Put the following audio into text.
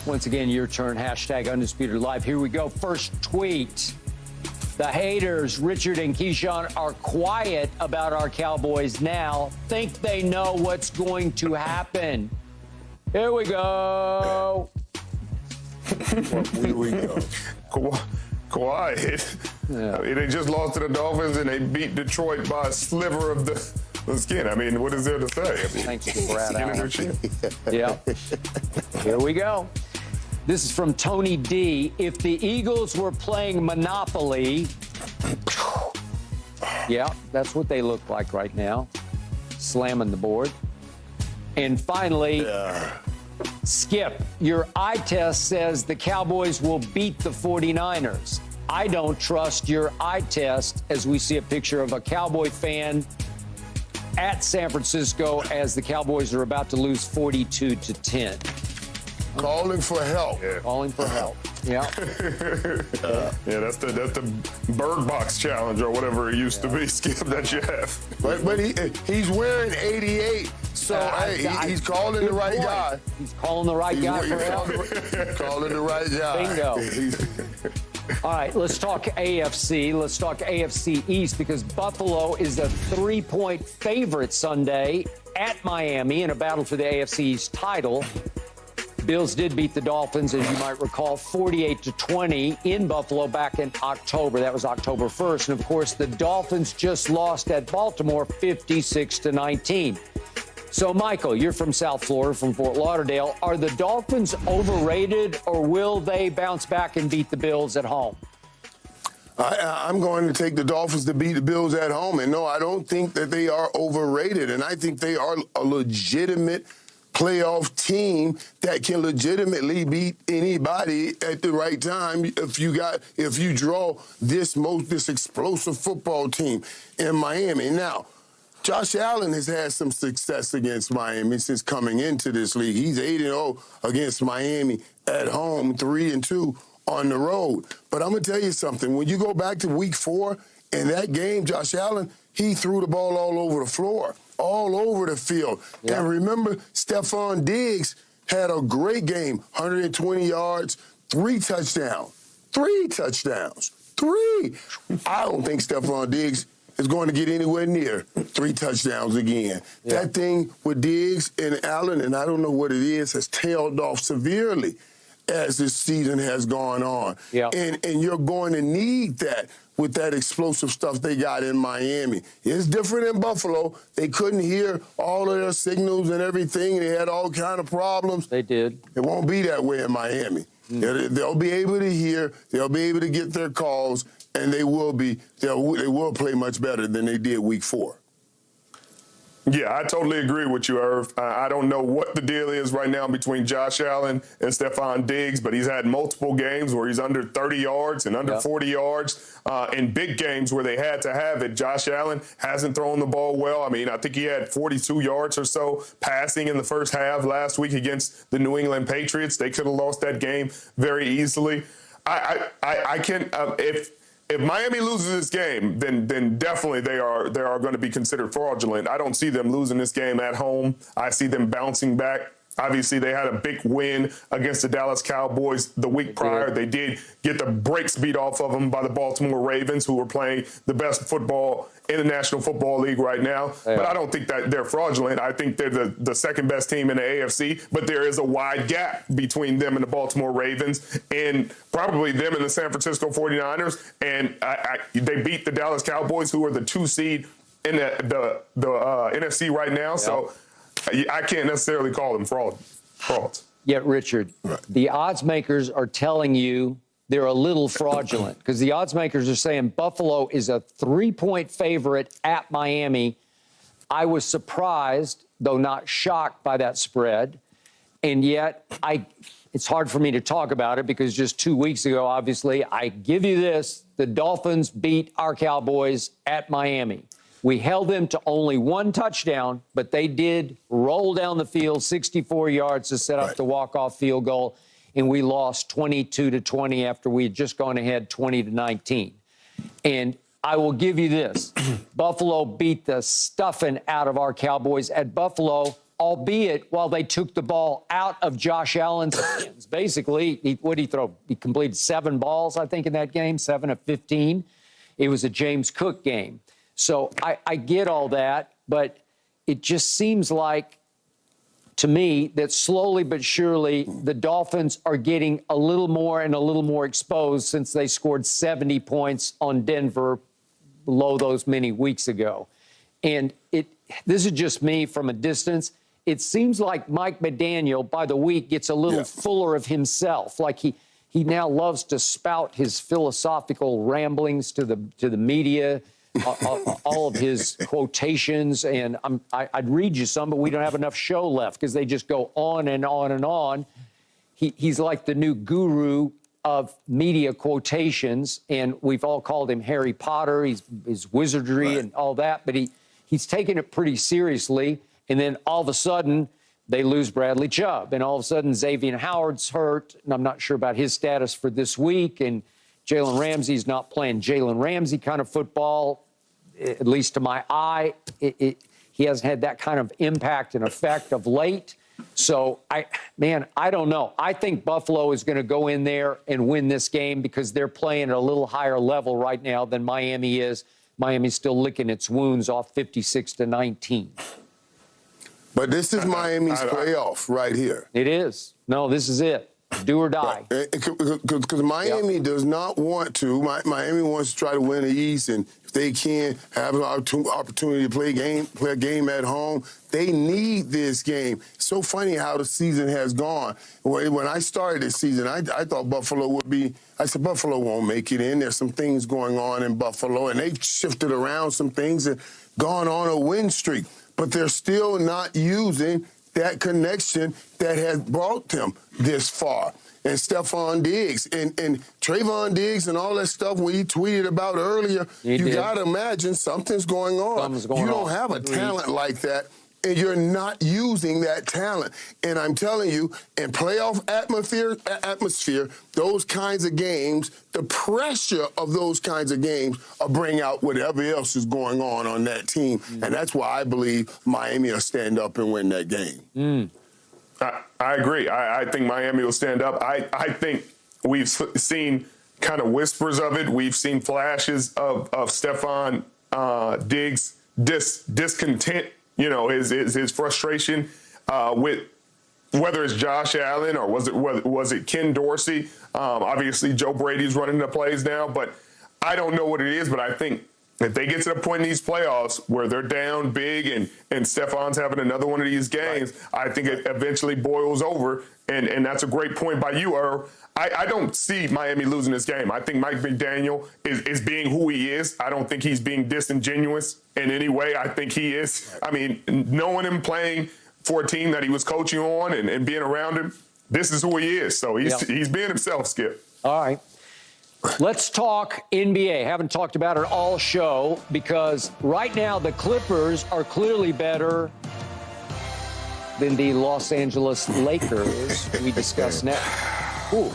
Once again, your turn. Hashtag Undisputed Live. Here we go. First tweet. The haters, Richard and Keyshawn, are quiet about our Cowboys now. Think they know what's going to happen. Here we go. Here we go. Quiet. Yeah. I mean, they just lost to the Dolphins and they beat Detroit by a sliver of the skin. I mean, what is there to say? I mean, thanks to Brad Allen. Yeah. Here we go. This is from Tony D. If the Eagles were playing Monopoly, yeah, that's what they look like right now, slamming the board. And finally, Skip, your eye test says the Cowboys will beat the 49ers. I don't trust your eye test as we see a picture of a Cowboy fan at San Francisco as the Cowboys are about to lose 42-10. Calling for help. Yeah. Calling for help. Yeah. Yeah, that's the Bird Box challenge or whatever it used to be, Skip, that you have. But he's wearing 88, so he's calling the right guy. He's calling the right guy for help. Calling the right guy. Bingo. All right, let's talk AFC. Let's talk AFC East because Buffalo is a 3-point favorite Sunday at Miami in a battle for the AFC East title. Bills did beat the Dolphins, as you might recall, 48-20 in Buffalo back in October. That was October 1st. And, of course, the Dolphins just lost at Baltimore 56-19. So, Michael, you're from South Florida, from Fort Lauderdale. Are the Dolphins overrated, or will they bounce back and beat the Bills at home? I'm going to take the Dolphins to beat the Bills at home. And, no, I don't think that they are overrated. And I think they are a legitimate playoff team that can legitimately beat anybody at the right time if you draw this explosive football team in Miami. Now, Josh Allen has had some success against Miami since coming into this league. He's 8-0 against Miami at home, 3-2 on the road. But I'm going to tell you something. When you go back to week 4, in that game, Josh Allen, he threw the ball all over the floor, all over the field. Yeah. And remember, Stephon Diggs had a great game, 120 yards, 3 touchdowns. 3 touchdowns. 3. I don't think Stephon Diggs is going to get anywhere near 3 touchdowns again. Yeah. That thing with Diggs and Allen, and I don't know what it is, has tailed off severely as this season has gone on. Yeah. And you're going to need that with that explosive stuff they got in Miami. It's different in Buffalo. They couldn't hear all of their signals and everything. They had all kind of problems. They did. It won't be that way in Miami. They'll be able to hear. They'll be able to get their calls, and they will play much better than they did week 4. Yeah, I totally agree with you, Irv. I don't know what the deal is right now between Josh Allen and Stephon Diggs, but he's had multiple games where he's under 30 yards and under 40 yards. In big games where they had to have it, Josh Allen hasn't thrown the ball well. I memean, I think he had 42 yards or so passing in the first half last week against the New England Patriots. They could have lost that game very easily. If Miami loses this game, then definitely they are going to be considered fraudulent. I don't see them losing this game at home. I see them bouncing back. Obviously, they had a big win against the Dallas Cowboys the week prior. They did get the brakes beat off of them by the Baltimore Ravens, who are playing the best football in the National Football League right now. Yeah. But I don't think that they're fraudulent. I think they're the second best team in the AFC, but there is a wide gap between them and the Baltimore Ravens and probably them and the San Francisco 49ers. And they beat the Dallas Cowboys, who are the 2 seed in the NFC right now. Yeah. So I can't necessarily call them frauds. Yet, Richard, the odds makers are telling you they're a little fraudulent because the odds makers are saying Buffalo is a 3-point favorite at Miami. I was surprised, though not shocked, by that spread. And yet, it's hard for me to talk about it because just 2 weeks ago, obviously, I give you this, the Dolphins beat our Cowboys at Miami. We held them to only 1 touchdown, but they did roll down the field 64 yards to set up the walk-off field goal, and we lost 22-20 after we had just gone ahead 20-19. And I will give you this. Buffalo beat the stuffing out of our Cowboys at Buffalo. albeit while they took the ball out of Josh Allen's hands. Basically, what did he throw? He completed 7 balls, I think, in that game, 7 of 15. It was a James Cook game. So I get all that, but it just seems like, to me, that slowly but surely the Dolphins are getting a little more and a little more exposed since they scored 70 points on Denver below those many weeks ago. And this is just me from a distance. It seems like Mike McDaniel, by the week, gets a little fuller of himself. Like he now loves to spout his philosophical ramblings to the media, all of his quotations. And I'd read you some, but we don't have enough show left because they just go on and on and on. He's like the new guru of media quotations, and we've all called him Harry Potter. His wizardry and all that, but he's taken it pretty seriously. And then all of a sudden, they lose Bradley Chubb. And all of a sudden, Xavier Howard's hurt. And I'm not sure about his status for this week. And Jalen Ramsey's not playing Jalen Ramsey kind of football, at least to my eye. He hasn't had that kind of impact and effect of late. So, I don't know. I think Buffalo is going to go in there and win this game because they're playing at a little higher level right now than Miami is. Miami's still licking its wounds off 56-19. But this is Miami's playoff right here. It is. No, this is it. Do or die. Because Miami does not want to. Miami wants to try to win the East, and if they can have an opportunity to play a game at home, they need this game. It's so funny how the season has gone. When I started this season, I thought Buffalo would be. I said Buffalo won't make it in. There's some things going on in Buffalo, and they've shifted around some things and gone on a win streak. But they're still not using that connection that has brought them this far. And Stephon Diggs and Trayvon Diggs and all that stuff we tweeted about earlier, you got to imagine something's going on. You don't have a talent like that, and you're not using that talent. And I'm telling you, in playoff atmosphere, those kinds of games, the pressure of those kinds of games will bring out whatever else is going on that team. And that's why I believe Miami will stand up and win that game. I agree. I think Miami will stand up. I think we've seen kind of whispers of it. We've seen flashes of Stephon Diggs' discontent, his frustration with whether it's Josh Allen or was it Ken Dorsey. Obviously, Joe Brady's running the plays now, but I don't know what it is. But I think if they get to the point in these playoffs where they're down big and Stephon's having another one of these games, I think it eventually boils over. And that's a great point by you, Earl. I don't see Miami losing this game. I think Mike McDaniel is being who he is. I don't think he's being disingenuous in any way. I think he is. I mean, knowing him playing for a team that he was coaching on and being around him, this is who he is. So he's being himself, Skip. All right. Let's talk NBA. Haven't talked about it all show because right now the Clippers are clearly better than the Los Angeles Lakers. We discuss next. Ooh.